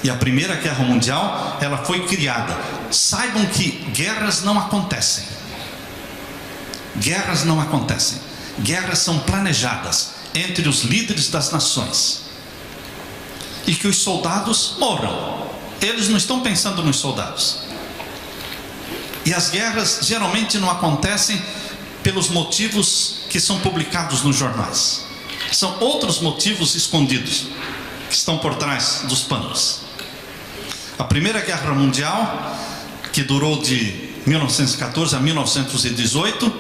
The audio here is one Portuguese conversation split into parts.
E a Primeira Guerra Mundial, ela foi criada. Saibam que guerras não acontecem. Guerras não acontecem. Guerras são planejadas entre os líderes das nações. E que os soldados morram. Eles não estão pensando nos soldados. E as guerras geralmente não acontecem pelos motivos que são publicados nos jornais. São outros motivos escondidos que estão por trás dos panos. A Primeira Guerra Mundial, que durou de 1914 a 1918,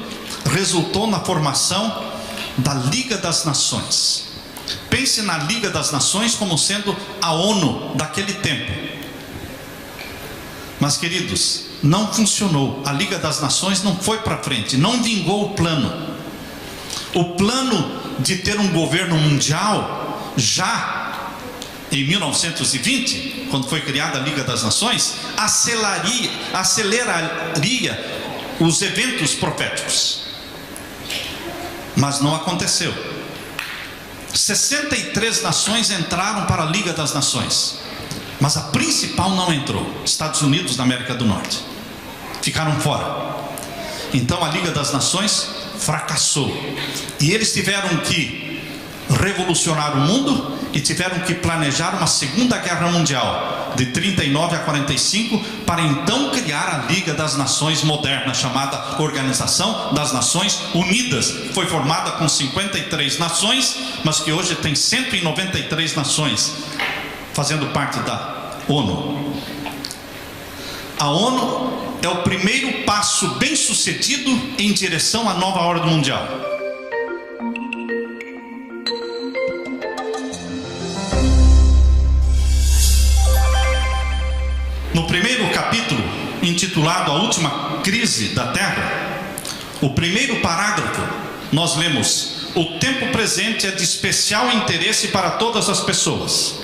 resultou na formação da Liga das Nações. Pense na Liga das Nações como sendo a ONU daquele tempo. Mas, queridos, não funcionou. A Liga das Nações não foi para frente, não vingou o plano. O plano de ter um governo mundial, já em 1920, quando foi criada a Liga das Nações, aceleraria os eventos proféticos. Mas não aconteceu. 63 nações entraram para a Liga das Nações, mas a principal não entrou. Estados Unidos da América do Norte ficaram fora. Então a Liga das Nações fracassou. E eles tiveram que revolucionar o mundo e tiveram que planejar uma Segunda Guerra Mundial de 39 a 45 para então criar a Liga das Nações moderna, chamada Organização das Nações Unidas. Foi formada com 53 nações, mas que hoje tem 193 nações fazendo parte da ONU. A ONU é o primeiro passo bem sucedido em direção à nova ordem mundial. No primeiro capítulo, intitulado A Última Crise da Terra, o primeiro parágrafo, nós lemos: o tempo presente é de especial interesse para todas as pessoas,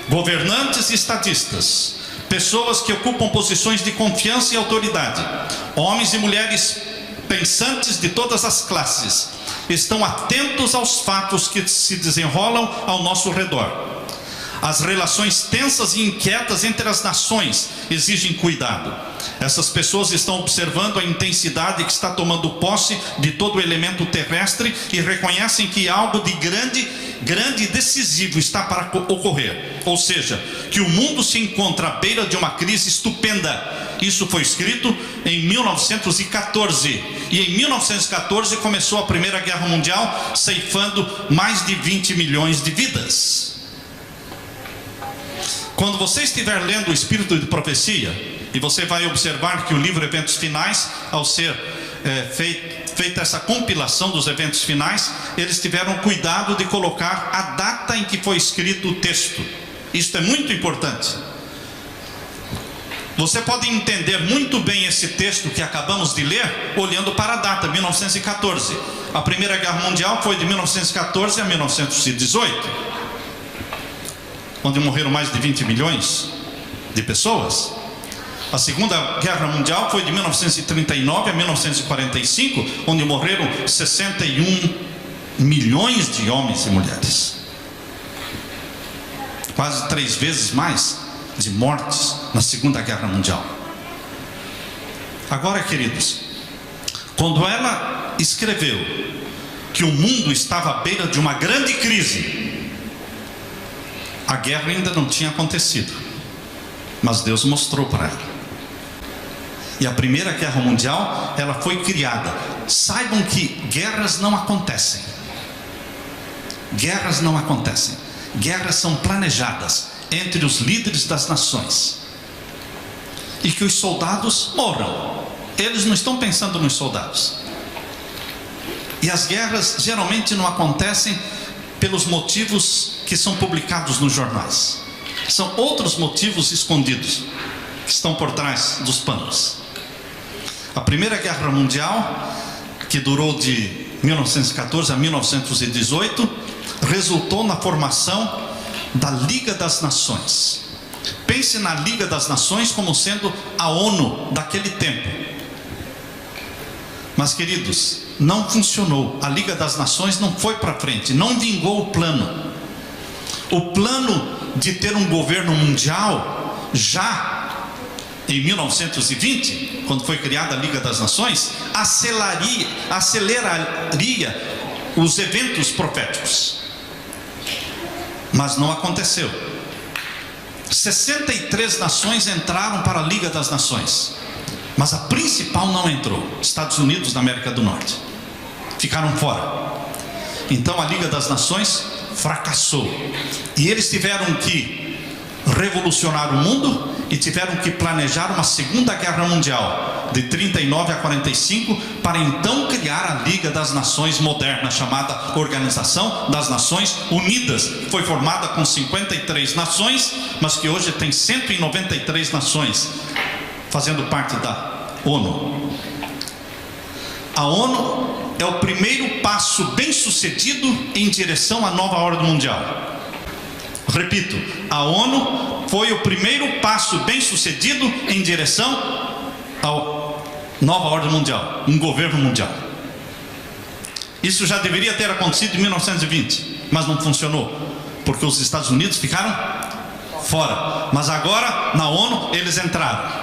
governantes e estadistas, pessoas que ocupam posições de confiança e autoridade, homens e mulheres pensantes de todas as classes, estão atentos aos fatos que se desenrolam ao nosso redor. As relações tensas e inquietas entre as nações exigem cuidado. Essas pessoas estão observando a intensidade que está tomando posse de todo o elemento terrestre e reconhecem que algo de grande e decisivo está para ocorrer. Ou seja, que o mundo se encontra à beira de uma crise estupenda. Isso foi escrito em 1914. E em 1914 começou a Primeira Guerra Mundial, ceifando mais de 20 milhões de vidas. Quando você estiver lendo o Espírito de Profecia, e você vai observar que o livro Eventos Finais, ao ser feita essa compilação dos eventos finais, eles tiveram cuidado de colocar a data em que foi escrito o texto. Isso é muito importante. Você pode entender muito bem esse texto que acabamos de ler olhando para a data, 1914. A Primeira Guerra Mundial foi de 1914 a 1918. Onde morreram mais de 20 milhões de pessoas. A Segunda Guerra Mundial foi de 1939 a 1945, onde morreram 61 milhões de homens e mulheres. Quase 3 vezes mais de mortes na Segunda Guerra Mundial. Agora, queridos, quando ela escreveu que o mundo estava à beira de uma grande crise, a guerra ainda não tinha acontecido, mas Deus mostrou para ela. E a Primeira Guerra Mundial, ela foi criada. Saibam que guerras não acontecem. Guerras não acontecem. Guerras são planejadas entre os líderes das nações. E que os soldados morram. Eles não estão pensando nos soldados. E as guerras geralmente não acontecem pelos motivos que são publicados nos jornais. São outros motivos escondidos que estão por trás dos panos. A Primeira Guerra Mundial, que durou de 1914 a 1918, resultou na formação da Liga das Nações. Pense na Liga das Nações como sendo a ONU daquele tempo. Mas, queridos, não funcionou. A Liga das Nações não foi para frente, não vingou o plano. O plano de ter um governo mundial já em 1920, quando foi criada a Liga das Nações, aceleraria os eventos proféticos. Mas não aconteceu. 63 nações entraram para a Liga das Nações, mas a principal não entrou, Estados Unidos da América do Norte. Ficaram fora. Então a Liga das Nações fracassou. E eles tiveram que revolucionar o mundo e tiveram que planejar uma segunda guerra mundial, de 39 a 45, para então criar a Liga das Nações moderna, chamada Organização das Nações Unidas. Foi formada com 53 nações, mas que hoje tem 193 nações fazendo parte da ONU. A ONU é o primeiro passo bem sucedido em direção à nova ordem mundial. Repito, a ONU foi o primeiro passo bem sucedido em direção à nova ordem mundial, um governo mundial. Isso já deveria ter acontecido em 1920, mas não funcionou, porque os Estados Unidos ficaram fora. Mas agora, na ONU, eles entraram.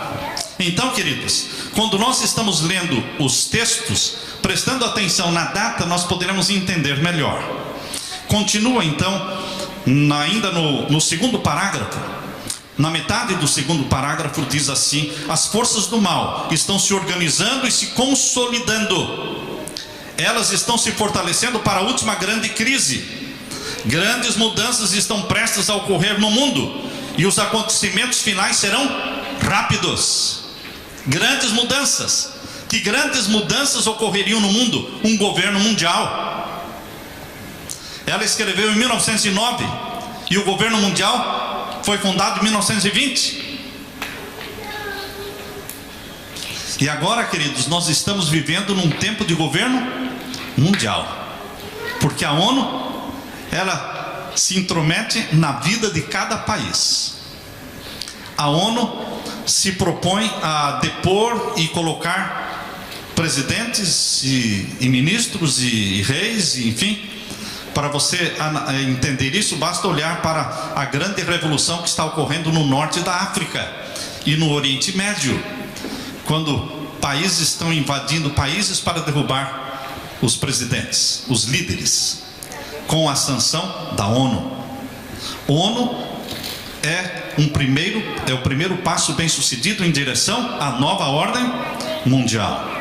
Então, queridos, quando nós estamos lendo os textos, prestando atenção na data, nós poderemos entender melhor. Continua então, ainda no segundo parágrafo, na metade do segundo parágrafo diz assim: as forças do mal estão se organizando e se consolidando. Elas estão se fortalecendo para a última grande crise. Grandes mudanças estão prestes a ocorrer no mundo, e os acontecimentos finais serão rápidos. Grandes mudanças. Que grandes mudanças ocorreriam no mundo? Um governo mundial. Ela escreveu em 1909 e o governo mundial foi fundado em 1920. E agora, queridos, nós estamos vivendo num tempo de governo mundial, porque a ONU, ela se intromete na vida de cada país. A ONU se propõe a depor e colocar presidentes e ministros e reis, enfim. Para você entender isso, basta olhar para a grande revolução que está ocorrendo no norte da África e no Oriente Médio, quando países estão invadindo países para derrubar os presidentes, os líderes, com a sanção da ONU. A ONU é o primeiro passo bem sucedido em direção à nova ordem mundial.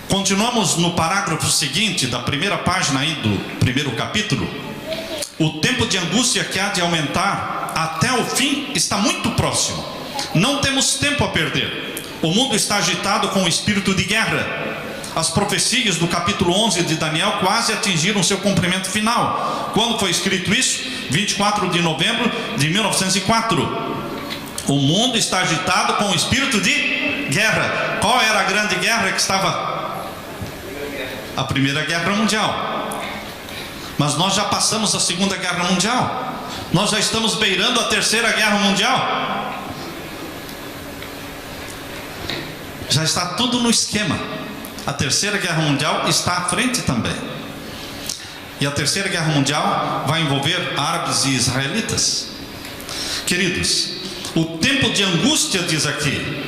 Continuamos no parágrafo seguinte da primeira página aí do primeiro capítulo. O tempo de angústia que há de aumentar até o fim está muito próximo. Não temos tempo a perder. O mundo está agitado com o espírito de guerra. As profecias do capítulo 11 de Daniel quase atingiram seu cumprimento final. Quando foi escrito isso? 24 de novembro de 1904. O mundo está agitado com o espírito de guerra. Qual era a grande guerra que estava? A Primeira Guerra Mundial. Mas nós já passamos a Segunda Guerra Mundial. Nós já estamos beirando a Terceira Guerra Mundial. Já está tudo no esquema. A Terceira Guerra Mundial está à frente também. E a Terceira Guerra Mundial vai envolver árabes e israelitas. Queridos, o tempo de angústia, diz aqui,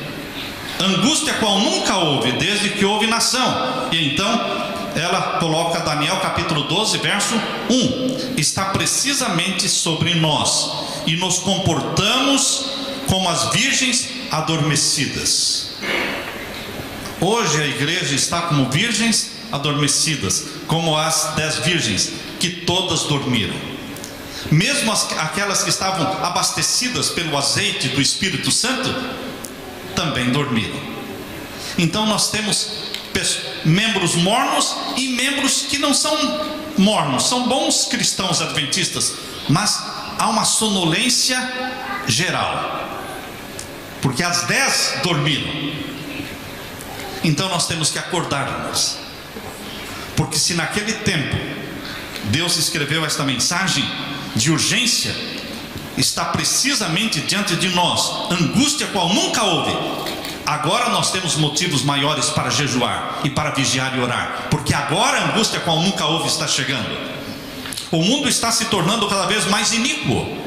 angústia qual nunca houve, desde que houve nação. E então ela coloca Daniel capítulo 12, verso 1. Está precisamente sobre nós, e nos comportamos como as virgens adormecidas. Hoje a igreja está como virgens adormecidas, como as 10 virgens, que todas dormiram. Mesmo aquelas que estavam abastecidas pelo azeite do Espírito Santo, também dormiram. Então nós temos membros mornos e membros que não são mornos, são bons cristãos adventistas, mas há uma sonolência geral, porque as 10 dormiram. Então nós temos que acordar-nos, porque se naquele tempo Deus escreveu esta mensagem de urgência, está precisamente diante de nós, angústia qual nunca houve. Agora nós temos motivos maiores para jejuar e para vigiar e orar, porque agora a angústia qual nunca houve está chegando. O mundo está se tornando cada vez mais iníquo.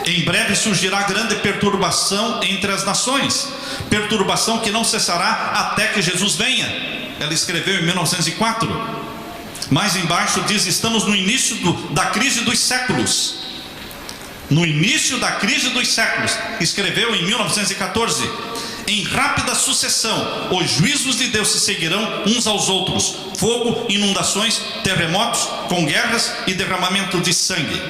Em breve surgirá grande perturbação entre as nações, perturbação que não cessará até que Jesus venha. Ela escreveu em 1904. Mais embaixo diz: estamos no início da crise dos séculos. No início da crise dos séculos. Escreveu em 1914. Em rápida sucessão, os juízos de Deus se seguirão uns aos outros: fogo, inundações, terremotos, com guerras e derramamento de sangue.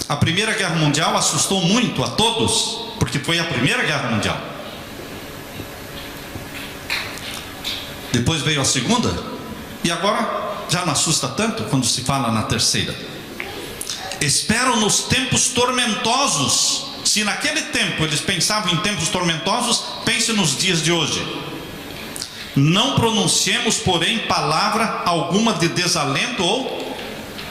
A Primeira Guerra Mundial assustou muito a todos, porque foi a Primeira Guerra Mundial. Depois veio a Segunda, e agora já não assusta tanto quando se fala na Terceira. Esperam nos tempos tormentosos. Se naquele tempo eles pensavam em tempos tormentosos, pense nos dias de hoje. Não pronunciemos, porém, palavra alguma de desalento ou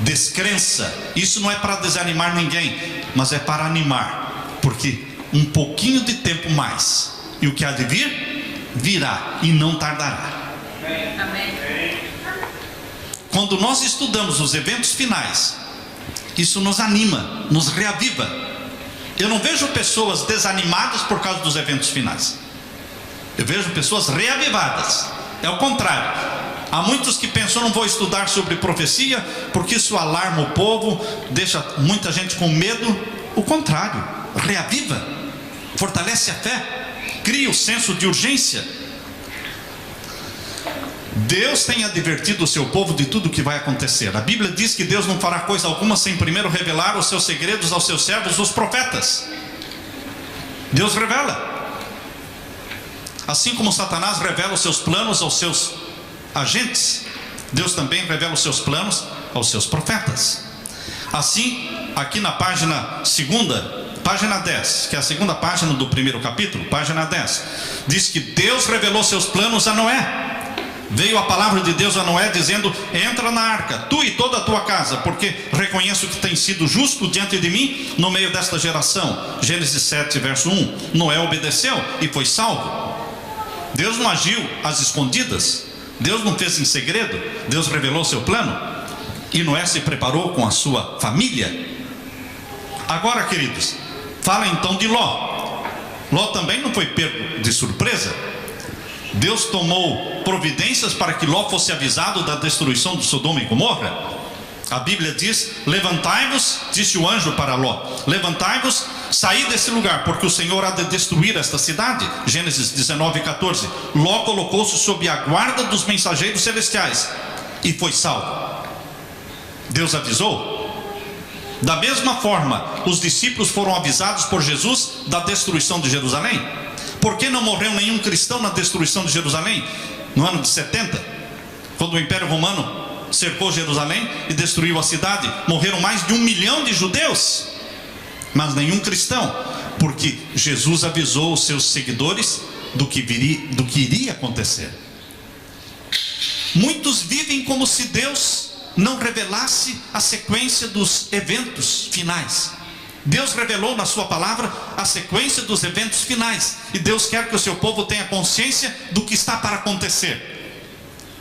descrença. Isso não é para desanimar ninguém, mas é para animar, porque um pouquinho de tempo mais, e o que há de vir, virá e não tardará. Amém. Quando nós estudamos os eventos finais, isso nos anima, nos reaviva. Eu não vejo pessoas desanimadas por causa dos eventos finais. Eu vejo pessoas reavivadas. É o contrário. Há muitos que pensam: não vou estudar sobre profecia, porque isso alarma o povo, deixa muita gente com medo. O contrário, reaviva, fortalece a fé, cria o senso de urgência. Deus tem advertido o seu povo de tudo o que vai acontecer. A Bíblia diz que Deus não fará coisa alguma sem primeiro revelar os seus segredos aos seus servos, os profetas. Deus revela. Assim como Satanás revela os seus planos aos seus agentes, Deus também revela os seus planos aos seus profetas. Assim, aqui na página 10, que é a segunda página do primeiro capítulo, página 10, diz que Deus revelou seus planos a Noé. Veio a palavra de Deus a Noé dizendo: entra na arca, tu e toda a tua casa, porque reconheço que tens sido justo diante de mim no meio desta geração. Gênesis 7, verso 1. Noé obedeceu e foi salvo. Deus não agiu às escondidas, Deus não fez em segredo, Deus revelou seu plano, e Noé se preparou com a sua família. Agora, queridos, fala então de Ló. Ló também não foi pego de surpresa. Deus tomou providências para que Ló fosse avisado da destruição de Sodoma e Gomorra. A Bíblia diz: levantai-vos, disse o anjo para Ló, levantai-vos, saí desse lugar, porque o Senhor há de destruir esta cidade. Gênesis 19, 14. Ló colocou-se sob a guarda dos mensageiros celestiais e foi salvo. Deus avisou. Da mesma forma, os discípulos foram avisados por Jesus da destruição de Jerusalém. Por que não morreu nenhum cristão na destruição de Jerusalém? No ano de 70, quando o Império Romano cercou Jerusalém e destruiu a cidade, morreram mais de 1 milhão de judeus, mas nenhum cristão, porque Jesus avisou os seus seguidores do que iria acontecer. Muitos vivem como se Deus não revelasse a sequência dos eventos finais. Deus revelou na sua palavra a sequência dos eventos finais, e Deus quer que o seu povo tenha consciência do que está para acontecer.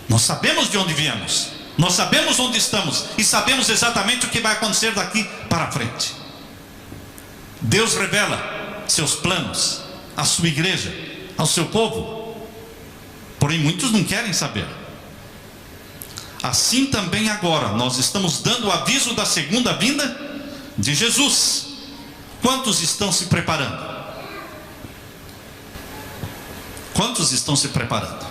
Nós sabemos de onde viemos, nós sabemos onde estamos, e sabemos exatamente o que vai acontecer daqui para frente. Deus revela seus planos à sua igreja, ao seu povo, porém muitos não querem saber. Assim também agora nós estamos dando o aviso da segunda vinda de Jesus. Quantos estão se preparando? Quantos estão se preparando?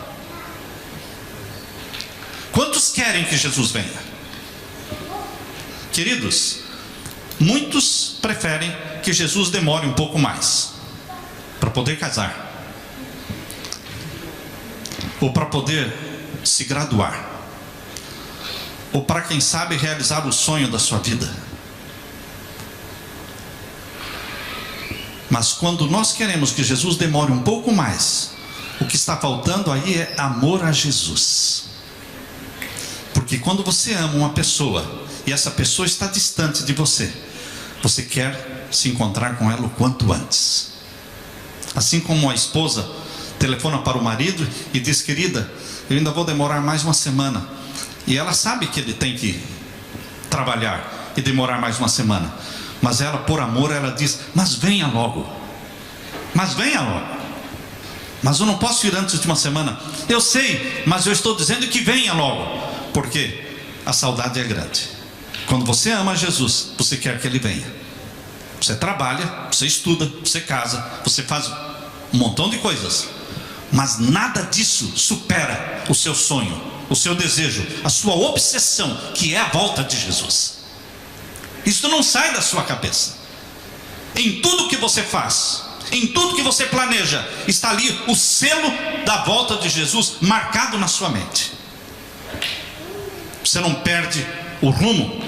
Quantos querem que Jesus venha? Queridos, muitos preferem que Jesus demore um pouco mais para poder casar, ou para poder se graduar, ou para, quem sabe, realizar o sonho da sua vida. Mas quando nós queremos que Jesus demore um pouco mais, o que está faltando aí é amor a Jesus. Porque quando você ama uma pessoa e essa pessoa está distante de você, você quer se encontrar com ela o quanto antes. Assim como a esposa telefona para o marido e diz: querida, eu ainda vou demorar mais uma semana. E ela sabe que ele tem que trabalhar e demorar mais uma semana. Mas ela, por amor, ela diz: mas venha logo. Mas venha logo. Mas eu não posso ir antes de uma semana. Eu sei, mas eu estou dizendo que venha logo. Porque a saudade é grande. Quando você ama Jesus, você quer que Ele venha. Você trabalha, você estuda, você casa, você faz um montão de coisas. Mas nada disso supera o seu sonho, o seu desejo, a sua obsessão, que é a volta de Jesus. Isso não sai da sua cabeça. Em tudo que você faz, em tudo que você planeja, está ali o selo da volta de Jesus marcado na sua mente. Você não perde o rumo.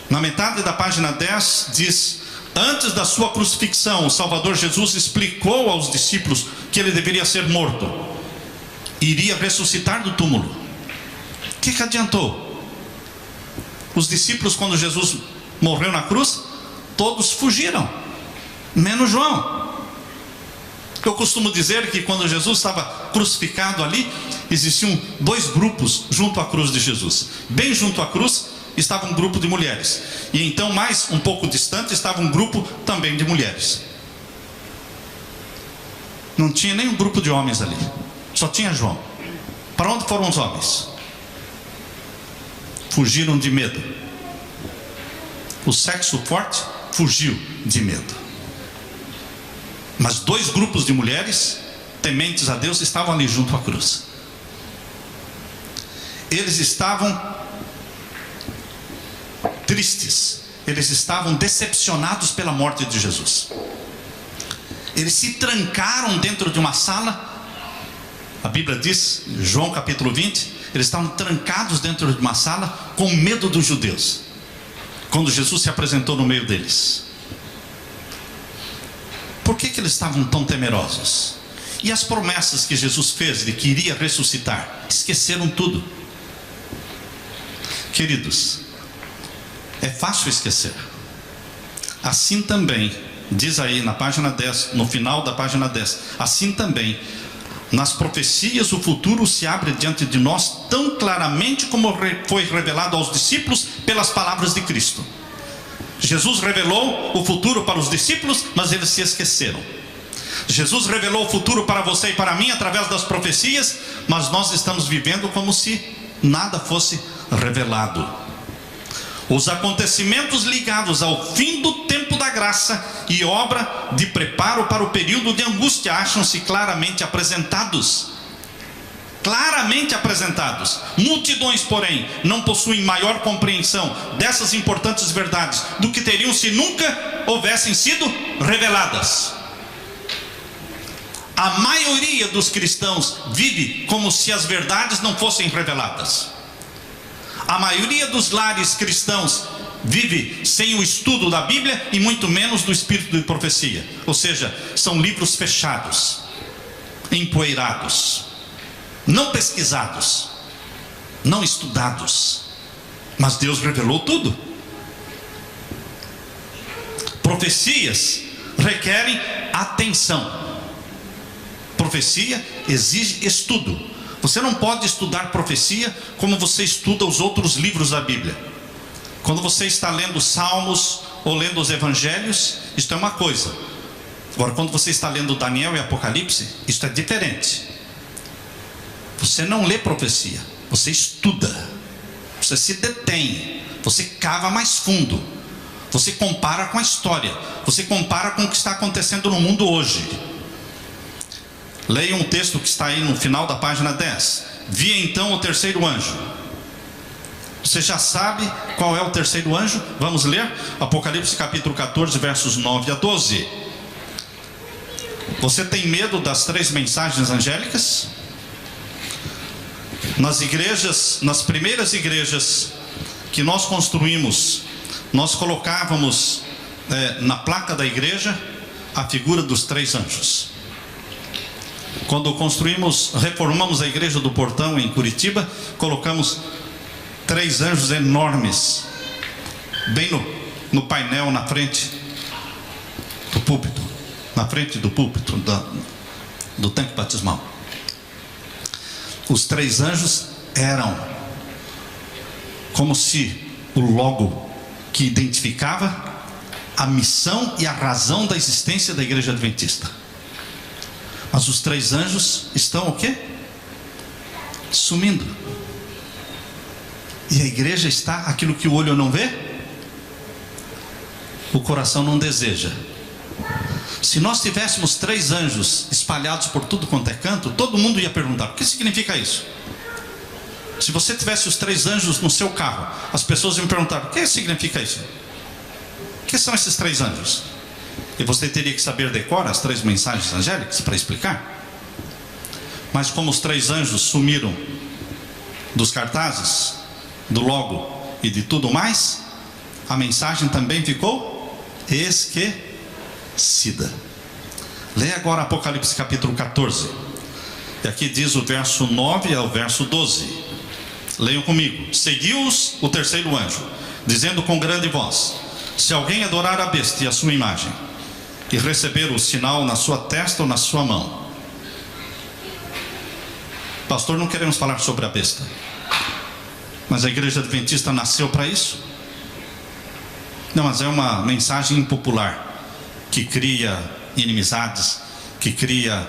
Na metade da página 10 diz: antes da sua crucifixão, o Salvador Jesus explicou aos discípulos que ele deveria ser morto, iria ressuscitar do túmulo. O que adiantou? Os discípulos, quando Jesus morreu na cruz, todos fugiram, menos João. Eu costumo dizer que quando Jesus estava crucificado ali, existiam dois grupos junto à cruz de Jesus. Bem junto à cruz estava um grupo de mulheres, e então mais um pouco distante estava um grupo também de mulheres. Não tinha nem um grupo de homens ali, só tinha João. Para onde foram os homens? Fugiram de medo. O sexo forte fugiu de medo. Mas dois grupos de mulheres tementes a Deus estavam ali junto à cruz. Eles estavam tristes, eles estavam decepcionados pela morte de Jesus. Eles se trancaram dentro de uma sala. A Bíblia diz, João capítulo 20, eles estavam trancados dentro de uma sala com medo dos judeus, quando Jesus se apresentou no meio deles. Por que eles estavam tão temerosos? E as promessas que Jesus fez de que iria ressuscitar? Esqueceram tudo. Queridos, é fácil esquecer. Assim também, diz aí na página 10, no final da página 10, assim também, nas profecias o futuro se abre diante de nós tão claramente como foi revelado aos discípulos pelas palavras de Cristo. Jesus revelou o futuro para os discípulos, mas eles se esqueceram. Jesus revelou o futuro para você e para mim através das profecias, mas nós estamos vivendo como se nada fosse revelado. Os acontecimentos ligados ao fim do tempo da graça e obra de preparo para o período de angústia acham-se claramente apresentados. Claramente apresentados. Multidões, porém, não possuem maior compreensão dessas importantes verdades do que teriam se nunca houvessem sido reveladas. A maioria dos cristãos vive como se as verdades não fossem reveladas. A maioria dos lares cristãos vive sem o estudo da Bíblia e muito menos do Espírito de profecia. Ou seja, são livros fechados, empoeirados, não pesquisados, não estudados. Mas Deus revelou tudo. Profecias requerem atenção. Profecia exige estudo. Você não pode estudar profecia como você estuda os outros livros da Bíblia. Quando você está lendo Salmos ou lendo os Evangelhos, isto é uma coisa. Agora, quando você está lendo Daniel e Apocalipse, isto é diferente. Você não lê profecia, você estuda, você se detém, você cava mais fundo, você compara com a história, você compara com o que está acontecendo no mundo hoje. Leia um texto que está aí no final da página 10. Vi então o terceiro anjo. Você já sabe qual é o terceiro anjo? Vamos ler? Apocalipse capítulo 14, versos 9 a 12. Você tem medo das três mensagens angélicas? Nas igrejas, nas primeiras igrejas que nós construímos, nós colocávamos na placa da igreja a figura dos três anjos. Quando reformamos a igreja do Portão em Curitiba, colocamos três anjos enormes, bem no painel na frente do púlpito, do tanque batismal. Os três anjos eram como se o logo que identificava a missão e a razão da existência da igreja adventista. Mas os 3 anjos estão o quê? Sumindo. E a igreja está aquilo que o olho não vê, o coração não deseja. Se nós tivéssemos 3 anjos espalhados por tudo quanto é canto, todo mundo ia perguntar: o que significa isso? Se você tivesse os 3 anjos no seu carro, as pessoas iam perguntar: o que significa isso? O que são esses 3 anjos? E você teria que saber decorar as 3 mensagens angélicas para explicar. Mas como os 3 anjos sumiram dos cartazes, do logo e de tudo mais, a mensagem também ficou esquecida. Leia agora Apocalipse capítulo 14. E aqui diz o verso 9 ao verso 12. Leiam comigo. Seguiu-os o terceiro anjo, dizendo com grande voz: se alguém adorar a besta e a sua imagem, e receber o sinal na sua testa ou na sua mão. Pastor, não queremos falar sobre a besta, mas a igreja adventista nasceu para isso? Não, mas é uma mensagem impopular, que cria inimizades, que cria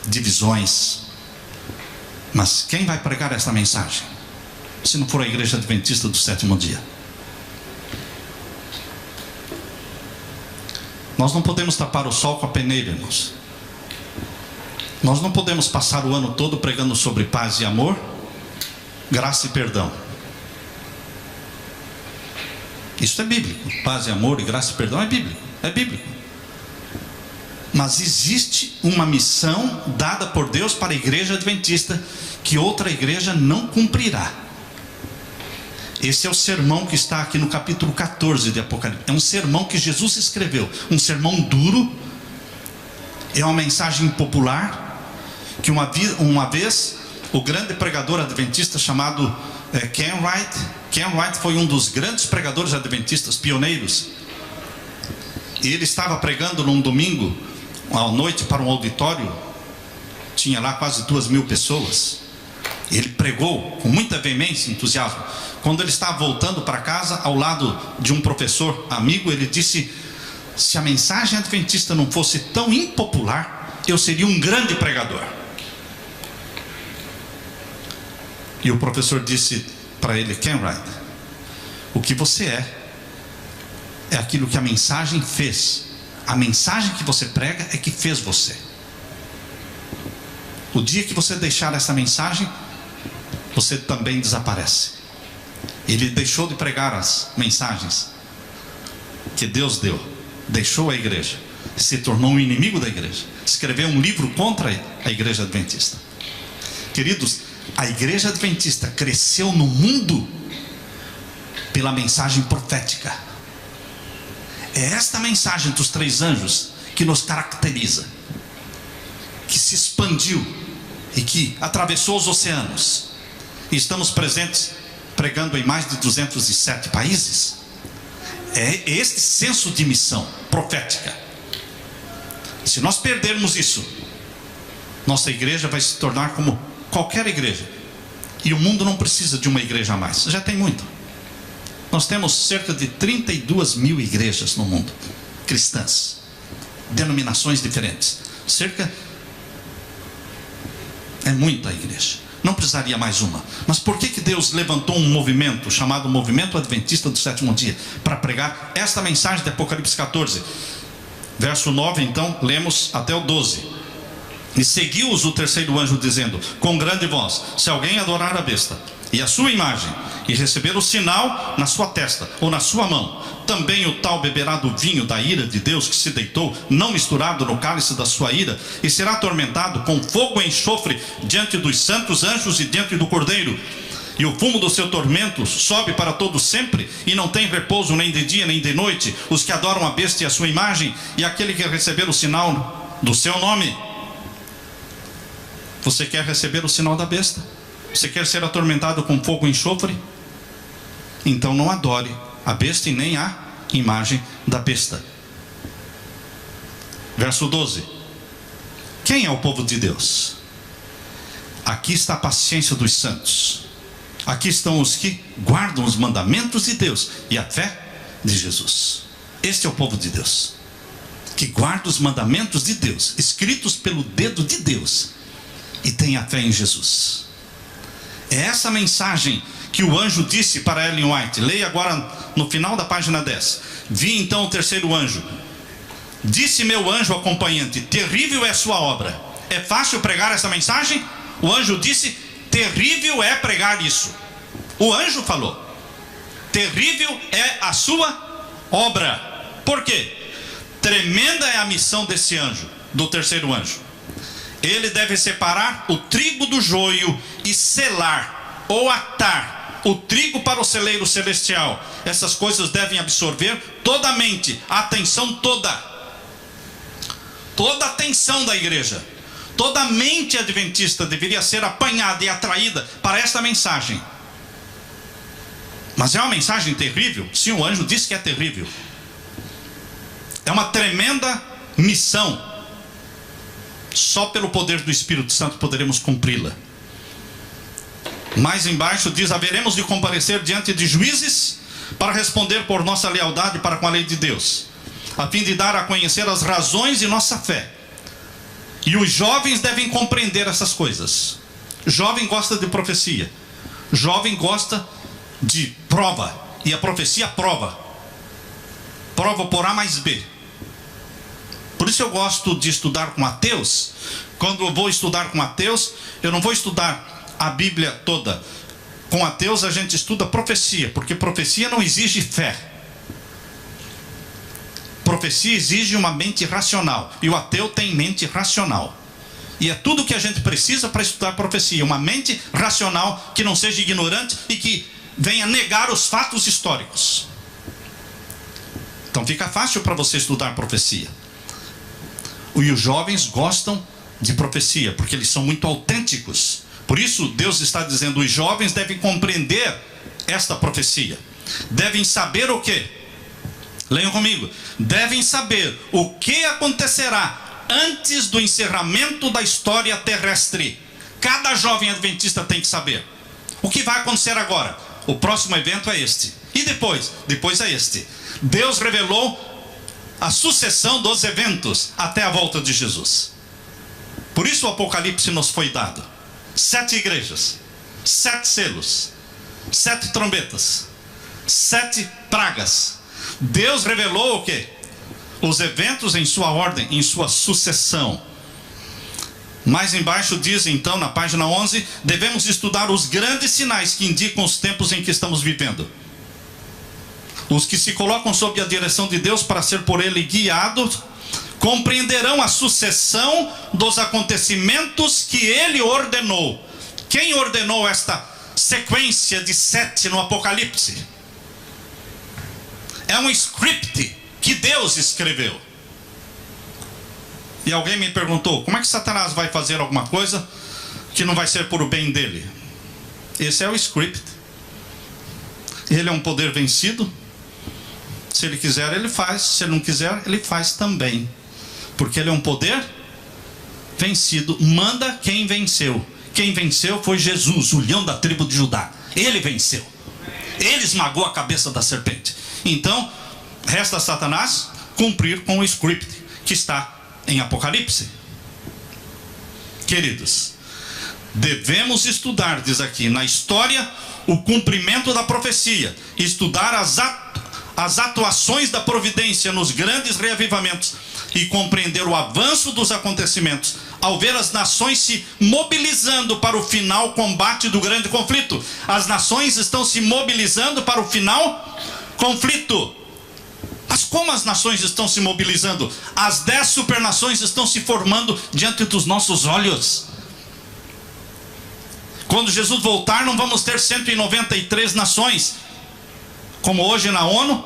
divisões. Mas quem vai pregar essa mensagem, se não for a igreja adventista do sétimo dia? Nós não podemos tapar o sol com a peneira, irmãos. Nós não podemos passar o ano todo pregando sobre paz e amor, graça e perdão. Isso é bíblico. Paz e amor e graça e perdão é bíblico. É bíblico. Mas existe uma missão dada por Deus para a igreja adventista que outra igreja não cumprirá. Esse é o sermão que está aqui no capítulo 14 de Apocalipse. É um sermão que Jesus escreveu. Um sermão duro. É uma mensagem popular. Que uma vez o grande pregador adventista chamado Ken Wright foi um dos grandes pregadores adventistas, pioneiros. E ele estava pregando num domingo à noite para um auditório. Tinha lá quase 2.000 pessoas. Ele pregou com muita veemência e entusiasmo. Quando ele estava voltando para casa, ao lado de um professor amigo, ele disse: se a mensagem adventista não fosse tão impopular, eu seria um grande pregador. E o professor disse para ele: Ken Wright, o que você é aquilo que a mensagem fez. A mensagem que você prega é que fez você. O dia que você deixar essa mensagem, você também desaparece. Ele deixou de pregar as mensagens que Deus deu, deixou a igreja, se tornou um inimigo da igreja, escreveu um livro contra a igreja adventista. Queridos, a igreja adventista cresceu no mundo pela mensagem profética. É esta mensagem dos 3 anjos que nos caracteriza, que se expandiu e que atravessou os oceanos. E estamos presentes, pregando em mais de 207 países. É este senso de missão profética. Se nós perdermos isso, nossa igreja vai se tornar como qualquer igreja. E o mundo não precisa de uma igreja a mais, já tem muito. Nós temos cerca de 32.000 igrejas no mundo, cristãs, denominações diferentes. É muita igreja. Não precisaria mais uma. Mas por que Deus levantou um movimento chamado Movimento Adventista do Sétimo Dia para pregar esta mensagem de Apocalipse 14? Verso 9, então, lemos até o 12. E seguiu-os o terceiro anjo dizendo com grande voz: se alguém adorar a besta e a sua imagem, e receber o sinal na sua testa ou na sua mão, também o tal beberá do vinho da ira de Deus que se deitou, não misturado no cálice da sua ira, e será atormentado com fogo e enxofre diante dos santos anjos e diante do Cordeiro. E o fumo do seu tormento sobe para todo sempre, e não tem repouso nem de dia nem de noite, os que adoram a besta e a sua imagem, e aquele que receber o sinal do seu nome. Você quer receber o sinal da besta? Você quer ser atormentado com fogo e enxofre? Então não adore a besta e nem a imagem da besta. Verso 12. Quem é o povo de Deus? Aqui está a paciência dos santos, Aqui estão os que guardam os mandamentos de Deus e a fé de Jesus. Este é o povo de Deus, que guarda os mandamentos de Deus, escritos pelo dedo de Deus, e tem a fé em Jesus. É essa mensagem que o anjo disse para Ellen White. Leia agora no final da página 10. Vi então o terceiro anjo. Disse meu anjo acompanhante: terrível é sua obra. É fácil pregar essa mensagem? O anjo disse: terrível é pregar isso. O anjo falou: terrível é a sua obra. Por quê? Tremenda é a missão desse anjo, do terceiro anjo. Ele deve separar o trigo do joio e selar ou atar o trigo para o celeiro celestial. Essas coisas devem absorver toda a mente, a atenção toda a atenção da igreja. Toda a mente adventista deveria ser apanhada e atraída para esta mensagem. Mas é uma mensagem terrível? Sim, o anjo disse que é terrível. É uma tremenda missão. Só pelo poder do Espírito Santo poderemos cumpri-la. Mais embaixo diz: haveremos de comparecer diante de juízes para responder por nossa lealdade para com a lei de Deus, a fim de dar a conhecer as razões de nossa fé. E os jovens devem compreender essas coisas. Jovem gosta de profecia, jovem gosta de prova, e a profecia prova por A mais B. Por isso eu gosto de estudar com ateus. Quando eu vou estudar com ateus, eu não vou estudar a Bíblia toda. Com ateus a gente estuda profecia, porque profecia não exige fé. Profecia exige uma mente racional, e o ateu tem mente racional. E é tudo que a gente precisa para estudar profecia: uma mente racional que não seja ignorante e que venha negar os fatos históricos. Então fica fácil para você estudar profecia. E os jovens gostam de profecia, porque eles são muito autênticos. Por isso Deus está dizendo: os jovens devem compreender esta profecia. Devem saber o quê? Leiam comigo. Devem saber o que acontecerá antes do encerramento da história terrestre. Cada jovem adventista tem que saber o que vai acontecer agora. O próximo evento é este. E depois? Depois é este. Deus revelou a sucessão dos eventos até a volta de Jesus. Por isso o Apocalipse nos foi dado. 7 igrejas, 7 selos, 7 trombetas, 7 pragas. Deus revelou o quê? Os eventos em sua ordem, em sua sucessão. Mais embaixo diz então, na página 11, devemos estudar os grandes sinais que indicam os tempos em que estamos vivendo. Os que se colocam sob a direção de Deus para ser por Ele guiados, compreenderão a sucessão dos acontecimentos que Ele ordenou. Quem ordenou esta sequência de 7 no Apocalipse? É um script que Deus escreveu. E alguém me perguntou: como é que Satanás vai fazer alguma coisa que não vai ser por o bem dele? Esse é o script. Ele é um poder vencido. Se ele quiser, ele faz. Se ele não quiser, ele faz também. Porque ele é um poder vencido. Manda quem venceu. Quem venceu foi Jesus, o leão da tribo de Judá. Ele venceu. Ele esmagou a cabeça da serpente. Então, resta a Satanás cumprir com o script que está em Apocalipse. Queridos, devemos estudar, diz aqui, na história, o cumprimento da profecia. Estudar as atuações da providência nos grandes reavivamentos e compreender o avanço dos acontecimentos ao ver as nações se mobilizando para o final combate do grande conflito. As nações estão se mobilizando para o final conflito. Mas como as nações estão se mobilizando? As 10 supernações estão se formando diante dos nossos olhos. Quando Jesus voltar, não vamos ter 193 nações. Como hoje na ONU,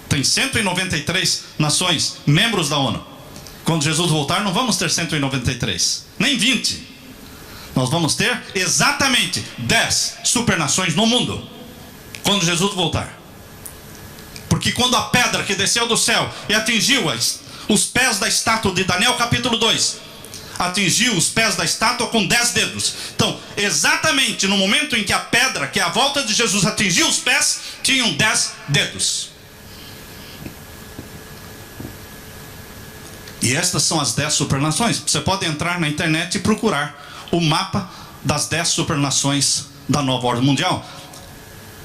tem 193 nações, membros da ONU. Quando Jesus voltar, não vamos ter 193, nem 20. Nós vamos ter exatamente 10 supernações no mundo, quando Jesus voltar. Porque quando a pedra que desceu do céu e atingiu os pés da estátua de Daniel capítulo 2, atingiu os pés da estátua com 10 dedos. Então, exatamente no momento em que a pedra, que é a volta de Jesus, atingiu os pés, tinham 10 dedos. E estas são as 10 supernações. Você pode entrar na internet e procurar o mapa das 10 supernações da nova ordem mundial.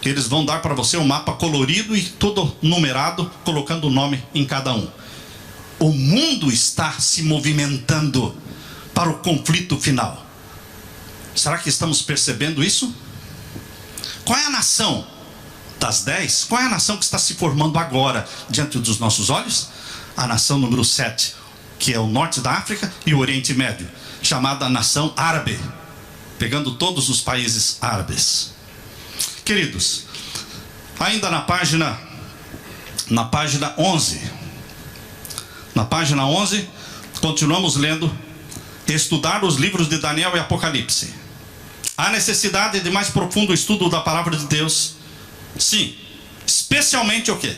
Eles vão dar para você um mapa colorido e tudo numerado, colocando o nome em cada um. O mundo está se movimentando para o conflito final. Será que estamos percebendo isso? Qual é a nação das 10? Qual é a nação que está se formando agora diante dos nossos olhos? A nação número 7, que é o norte da África e o Oriente Médio, chamada nação árabe, pegando todos os países árabes. Queridos, ainda na página 11, continuamos lendo: estudar os livros de Daniel e Apocalipse. Há necessidade de mais profundo estudo da palavra de Deus? Sim, especialmente o quê?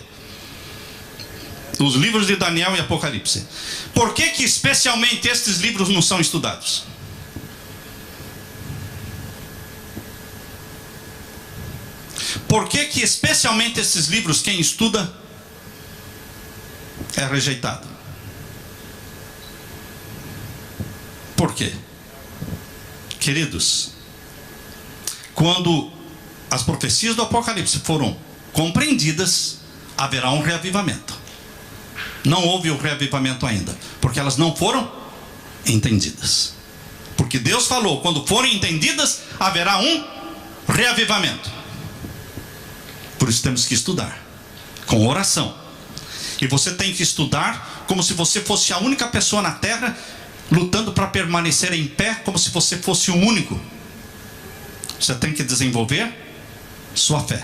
Os livros de Daniel e Apocalipse. Por que que especialmente estes livros não são estudados? Por que que especialmente esses livros, quem estuda é rejeitado? Por quê? Queridos, quando as profecias do Apocalipse foram compreendidas, haverá um reavivamento. Não houve o reavivamento ainda, porque elas não foram entendidas. Porque Deus falou, quando forem entendidas, haverá um reavivamento. Por isso temos que estudar, com oração. E você tem que estudar como se você fosse a única pessoa na terra, lutando para permanecer em pé, como se você fosse o único. Você tem que desenvolver sua fé.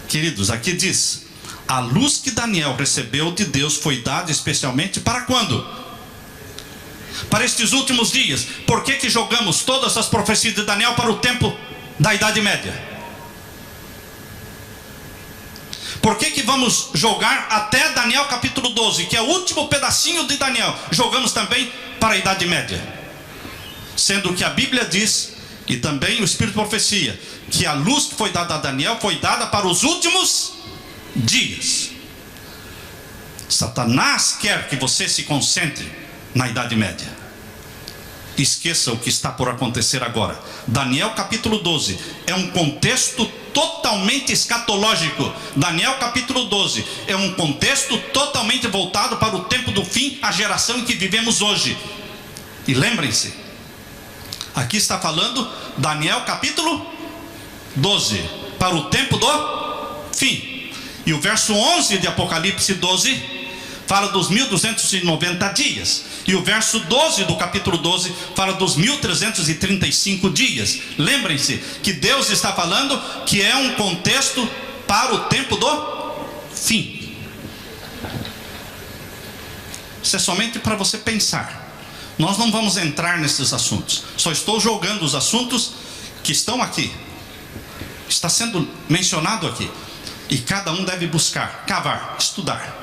Queridos, aqui diz: a luz que Daniel recebeu de Deus foi dada especialmente para quando? Para estes últimos dias. Por que que jogamos todas as profecias de Daniel para o tempo da Idade Média? Por que que vamos jogar até Daniel capítulo 12, que é o último pedacinho de Daniel, jogamos também para a Idade Média? Sendo que a Bíblia diz, e também o Espírito de Profecia, que a luz que foi dada a Daniel foi dada para os últimos dias. Satanás quer que você se concentre na Idade Média. Esqueça o que está por acontecer agora. Daniel capítulo 12 é um contexto totalmente escatológico. Daniel capítulo 12 é um contexto totalmente voltado para o tempo do fim, a geração em que vivemos hoje. E lembrem-se, aqui está falando Daniel capítulo 12, para o tempo do fim. E o verso 11 de Apocalipse 12 fala dos 1290 dias. E o verso 12 do capítulo 12 fala dos 1335 dias. Lembrem-se que Deus está falando que é um contexto para o tempo do fim. Isso é somente para você pensar. Nós não vamos entrar nesses assuntos. Só estou jogando os assuntos que estão aqui. Está sendo mencionado aqui. E cada um deve buscar, cavar, estudar.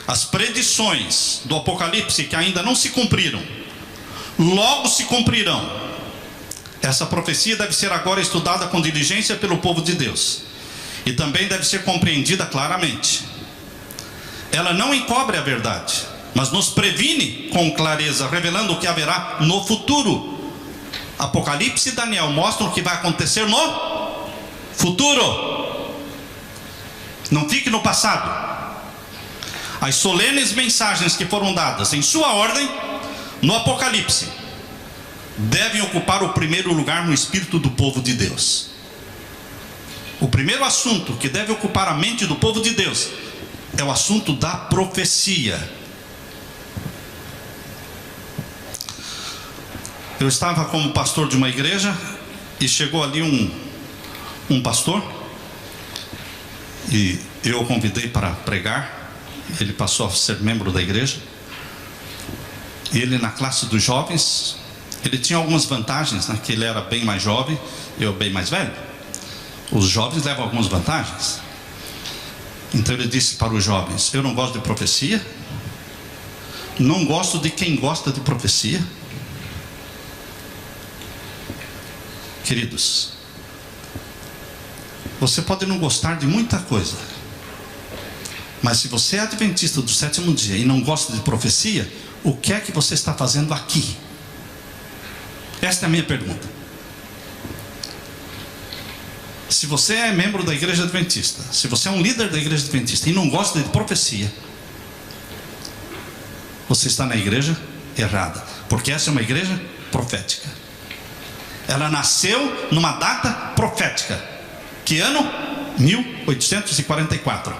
As predições do Apocalipse que ainda não se cumpriram, logo se cumprirão. Essa profecia deve ser agora estudada com diligência pelo povo de Deus. E também deve ser compreendida claramente. Ela não encobre a verdade, mas nos previne com clareza, revelando o que haverá no futuro. Apocalipse e Daniel mostram o que vai acontecer no futuro. Não fique no passado. As solenes mensagens que foram dadas em sua ordem no Apocalipse devem ocupar o primeiro lugar no espírito do povo de Deus. O primeiro assunto que deve ocupar a mente do povo de Deus é o assunto da profecia. Eu estava como pastor de uma igreja e chegou ali um pastor e eu o convidei para pregar. Ele passou a ser membro da igreja. E ele, na classe dos jovens, ele tinha algumas vantagens, né? Que ele era bem mais jovem, eu bem mais velho. Os jovens levam algumas vantagens. Então ele disse para os jovens: eu não gosto de profecia, Não gosto de quem gosta de profecia. Queridos, você pode não gostar de muita coisa, mas se você é adventista do sétimo dia e não gosta de profecia, o que é que você está fazendo aqui? Esta é a minha pergunta. Se você é membro da igreja adventista, se você é um líder da igreja adventista e não gosta de profecia, você está na igreja errada, porque essa é uma igreja profética. Ela nasceu numa data profética. Que ano? 1844.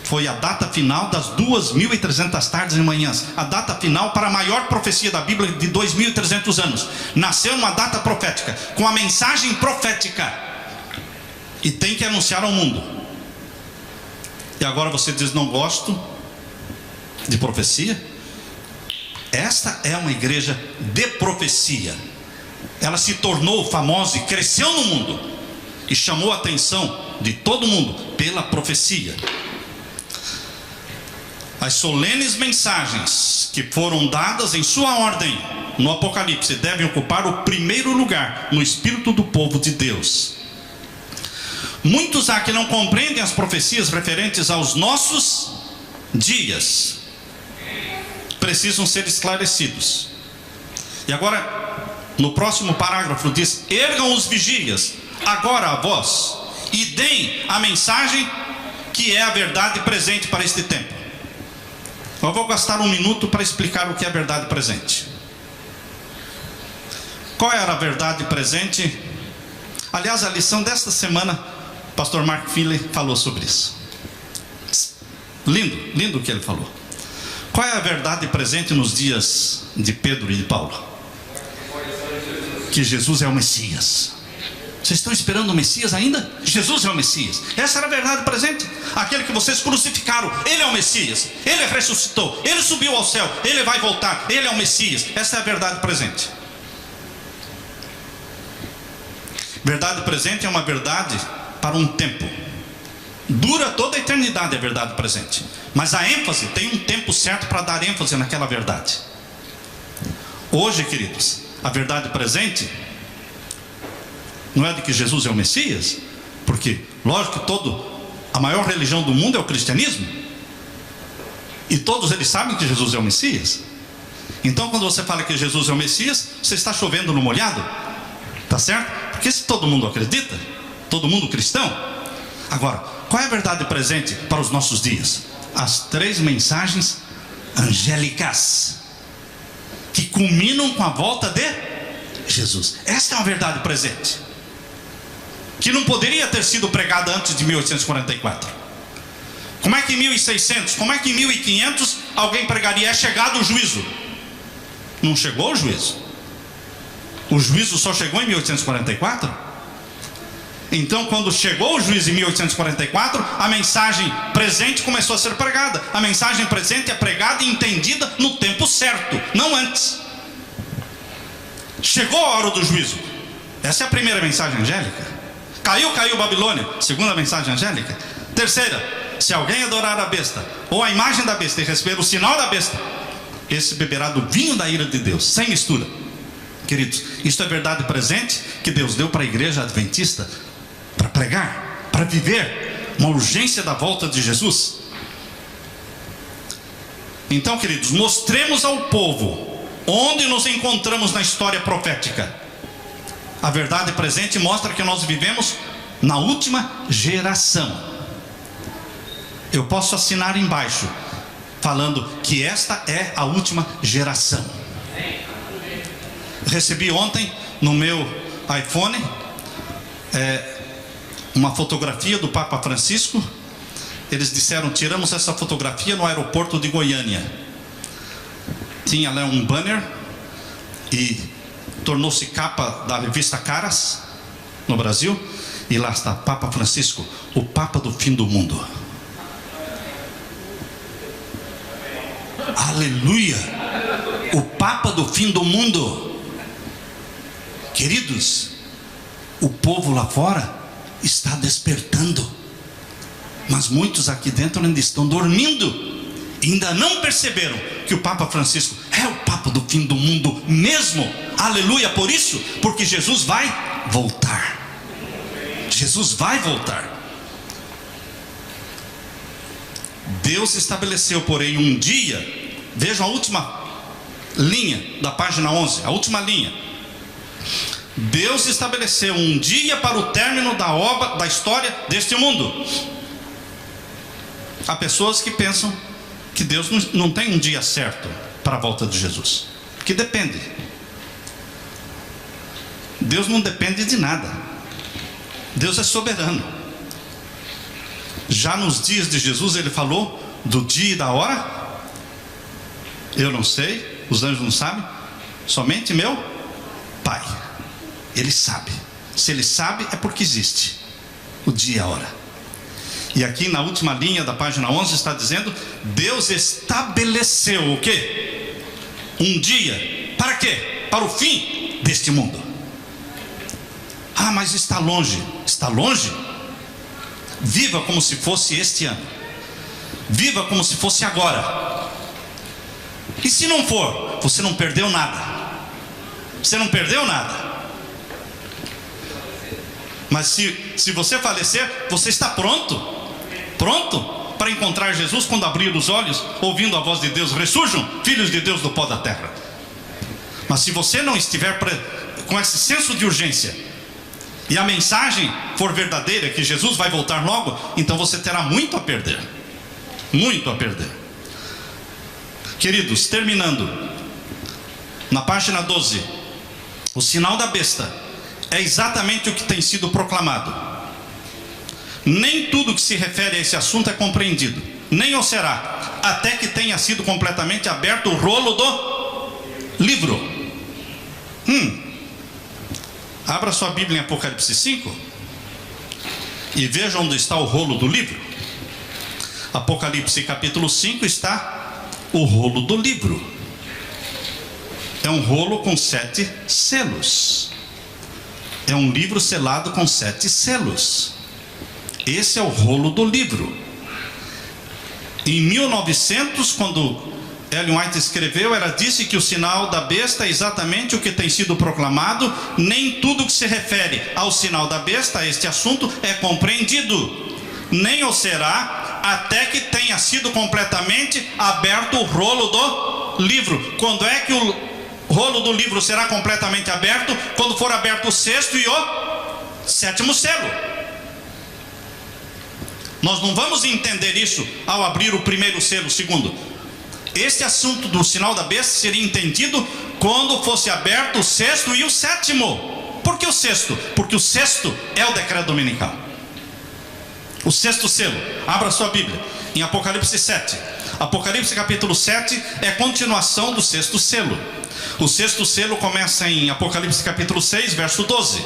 Foi a data final das 2.300 tardes e manhãs. A data final para a maior profecia da Bíblia de 2.300 anos. Nasceu numa data profética, com a mensagem profética. E tem que anunciar ao mundo. E agora você diz: não gosto de profecia? Esta é uma igreja de profecia. Ela se tornou famosa e cresceu no mundo, e chamou a atenção de todo mundo pela profecia. As solenes mensagens que foram dadas em sua ordem no Apocalipse devem ocupar o primeiro lugar no espírito do povo de Deus. Muitos há que não compreendem as profecias referentes aos nossos dias. Precisam ser esclarecidos. E agora, no próximo parágrafo diz: ergam os vigias agora a voz e deem a mensagem que é a verdade presente para este tempo. Eu vou gastar um minuto para explicar o que é a verdade presente. Qual era a verdade presente? Aliás, a lição desta semana, o pastor Mark Finley falou sobre isso. Lindo, lindo o que ele falou. Qual é a verdade presente nos dias de Pedro e de Paulo? Que Jesus é o Messias. Vocês estão esperando o Messias ainda? Jesus é o Messias. Essa era a verdade presente. Aquele que vocês crucificaram, ele é o Messias. Ele ressuscitou, ele subiu ao céu, ele vai voltar, ele é o Messias. Essa é a verdade presente. Verdade presente é uma verdade para um tempo. Dura toda a eternidade a verdade presente. Mas a ênfase, tem um tempo certo para dar ênfase naquela verdade. Hoje, queridos, a verdade presente não é de que Jesus é o Messias, porque, lógico que a maior religião do mundo é o cristianismo, e todos eles sabem que Jesus é o Messias. Então, quando você fala que Jesus é o Messias, você está chovendo no molhado, tá certo? Porque se todo mundo acredita, todo mundo cristão. Agora, qual é a verdade presente para os nossos dias? As 3 mensagens angélicas que culminam com a volta de Jesus. Esta é uma verdade presente, que não poderia ter sido pregada antes de 1844. Como é que em 1600, como é que em 1500 alguém pregaria: é chegado o juízo? Não chegou o juízo. O juízo só chegou em 1844. Então, quando chegou o juízo em 1844, a mensagem presente começou a ser pregada. A mensagem presente é pregada e entendida no tempo certo, não antes. Chegou a hora do juízo. Essa é a primeira mensagem angélica. Caiu Babilônia, segunda mensagem angélica. Terceira: se alguém adorar a besta ou a imagem da besta e receber o sinal da besta, esse beberá do vinho da ira de Deus, sem mistura. Queridos, isso é verdade presente que Deus deu para a igreja adventista, para pregar, para viver uma urgência da volta de Jesus. Então, queridos, mostremos ao povo onde nos encontramos na história profética. A verdade presente mostra que nós vivemos na última geração. Eu posso assinar embaixo falando que esta é a última geração. Recebi ontem no meu iPhone uma fotografia do Papa Francisco. Eles disseram: tiramos essa fotografia no aeroporto de Goiânia. Tinha lá um banner e tornou-se capa da revista Caras no Brasil, e lá está: Papa Francisco, o Papa do fim do mundo. Aleluia! O Papa do fim do mundo. Queridos, o povo lá fora está despertando, mas muitos aqui dentro ainda estão dormindo. ainda não perceberam que o Papa Francisco é o Papa do fim do mundo mesmo. Aleluia, por isso, porque Jesus vai voltar. Jesus vai voltar. Deus estabeleceu, porém, um dia. Vejam a última linha da página 11, a última linha. Deus estabeleceu um dia para o término da obra, da história deste mundo. Há pessoas que pensam que Deus não tem um dia certo para a volta de Jesus, que depende. Deus não depende de nada. Deus é soberano. Já nos dias de Jesus ele falou do dia e da hora. Eu não sei, os anjos não sabem, somente meu Pai. Ele sabe. Se ele sabe é porque existe o dia e a hora. E aqui na última linha da página 11 está dizendo: Deus estabeleceu o quê? Um dia. Para quê? Para o fim deste mundo. Ah, mas está longe. Está longe? Viva como se fosse este ano. Viva como se fosse agora. E se não for, você não perdeu nada. Você não perdeu nada. Mas se você falecer, você está pronto. Pronto para encontrar Jesus quando abrir os olhos, ouvindo a voz de Deus: ressurjam, filhos de Deus do pó da terra. Mas se você não estiver com esse senso de urgência, e a mensagem for verdadeira, que Jesus vai voltar logo, então você terá muito a perder. Muito a perder. Queridos, terminando, na página 12, o sinal da besta é exatamente o que tem sido proclamado. Nem tudo que se refere a esse assunto é compreendido, nem o será, até que tenha sido completamente aberto o rolo do livro. Abra sua Bíblia em Apocalipse 5 e veja onde está o rolo do livro. Apocalipse capítulo 5 está o rolo do livro. É um rolo com 7 selos. É um livro selado com 7 selos. Esse é o rolo do livro. Em 1900, quando Ellen White escreveu, ela disse que o sinal da besta é exatamente o que tem sido proclamado. Nem tudo que se refere ao sinal da besta, a este assunto, é compreendido, nem o será, até que tenha sido completamente aberto o rolo do livro. Quando é que o rolo do livro será completamente aberto? Quando for aberto o 6º e o 7º selo. Nós não vamos entender isso ao abrir o 1º selo, o 2º. Este assunto do sinal da besta seria entendido quando fosse aberto o 6º e o 7º. Por que o 6º? Porque o 6º é o decreto dominical. O 6º selo. Abra sua Bíblia em Apocalipse 7. Apocalipse capítulo 7 é a continuação do 6º selo. O 6º selo começa em Apocalipse capítulo 6, verso 12.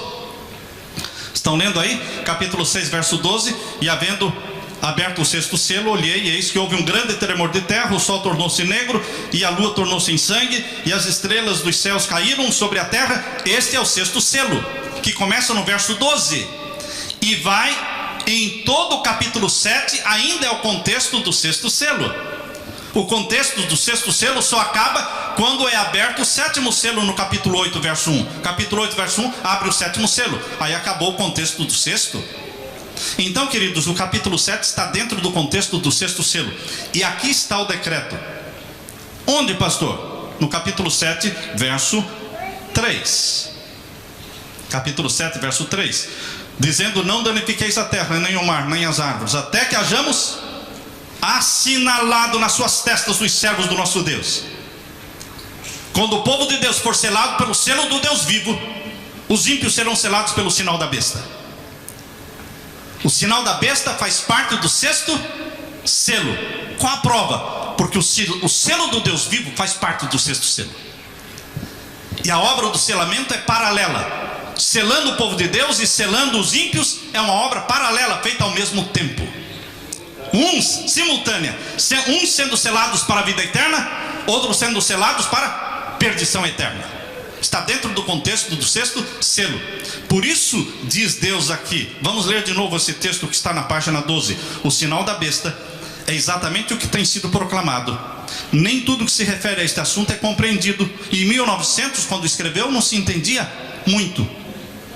Estão lendo aí? Capítulo 6, verso 12. E havendo aberto o 6º selo, olhei, e eis que houve um grande tremor de terra, o sol tornou-se negro, e a lua tornou-se em sangue, e as estrelas dos céus caíram sobre a terra. Este é o 6º selo, que começa no verso 12, e vai em todo o capítulo 7, ainda é o contexto do 6º selo. O contexto do 6º selo só acaba quando é aberto o 7º selo no capítulo 8, verso 1. Capítulo 8, verso 1, abre o 7º selo. Aí acabou o contexto do 6º. Então, queridos, o capítulo 7 está dentro do contexto do 6º selo. E aqui está o decreto. Onde, pastor? No capítulo 7, verso 3. Capítulo 7, verso 3. Dizendo: não danifiqueis a terra, nem o mar, nem as árvores, até que hajamos assinalado nas suas testas os servos do nosso Deus. Quando o povo de Deus for selado pelo selo do Deus vivo, os ímpios serão selados pelo sinal da besta. O sinal da besta faz parte do 6º selo. Qual a prova? Porque o selo do Deus vivo faz parte do 6º selo. E a obra do selamento é paralela. Selando o povo de Deus e selando os ímpios é uma obra paralela, feita ao mesmo tempo. Uns simultânea, uns sendo selados para a vida eterna, outros sendo selados para perdição eterna. Está dentro do contexto do 6º selo. Por isso diz Deus aqui, vamos ler de novo esse texto que está na página 12: o sinal da besta é exatamente o que tem sido proclamado. Nem tudo que se refere a este assunto é compreendido. E em 1900, quando escreveu, não se entendia muito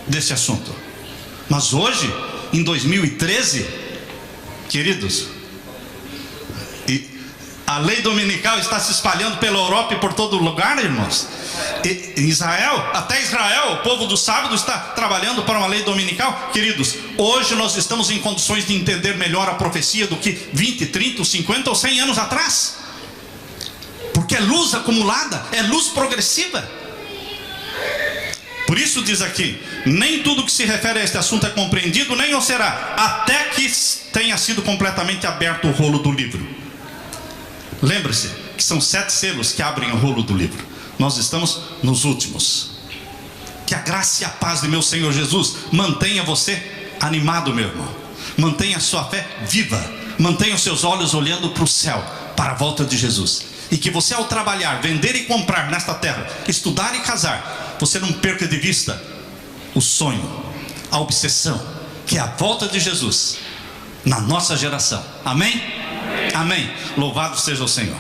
desse assunto. Mas hoje, em 2013, queridos, a lei dominical está se espalhando pela Europa e por todo lugar, irmãos. Israel, até Israel, o povo do sábado está trabalhando para uma lei dominical. Queridos, hoje nós estamos em condições de entender melhor a profecia do que 20, 30, 50 ou 100 anos atrás. Porque é luz acumulada, é luz progressiva. Por isso diz aqui, nem tudo que se refere a este assunto é compreendido, nem o será, até que tenha sido completamente aberto o rolo do livro. Lembre-se que são 7 selos que abrem o rolo do livro. Nós estamos nos últimos. Que a graça e a paz de meu Senhor Jesus mantenha você animado, meu irmão. Mantenha a sua fé viva. Mantenha os seus olhos olhando para o céu, para a volta de Jesus. E que você, ao trabalhar, vender e comprar nesta terra, estudar e casar, você não perca de vista o sonho, a obsessão, que é a volta de Jesus na nossa geração. Amém? Amém. Louvado seja o Senhor.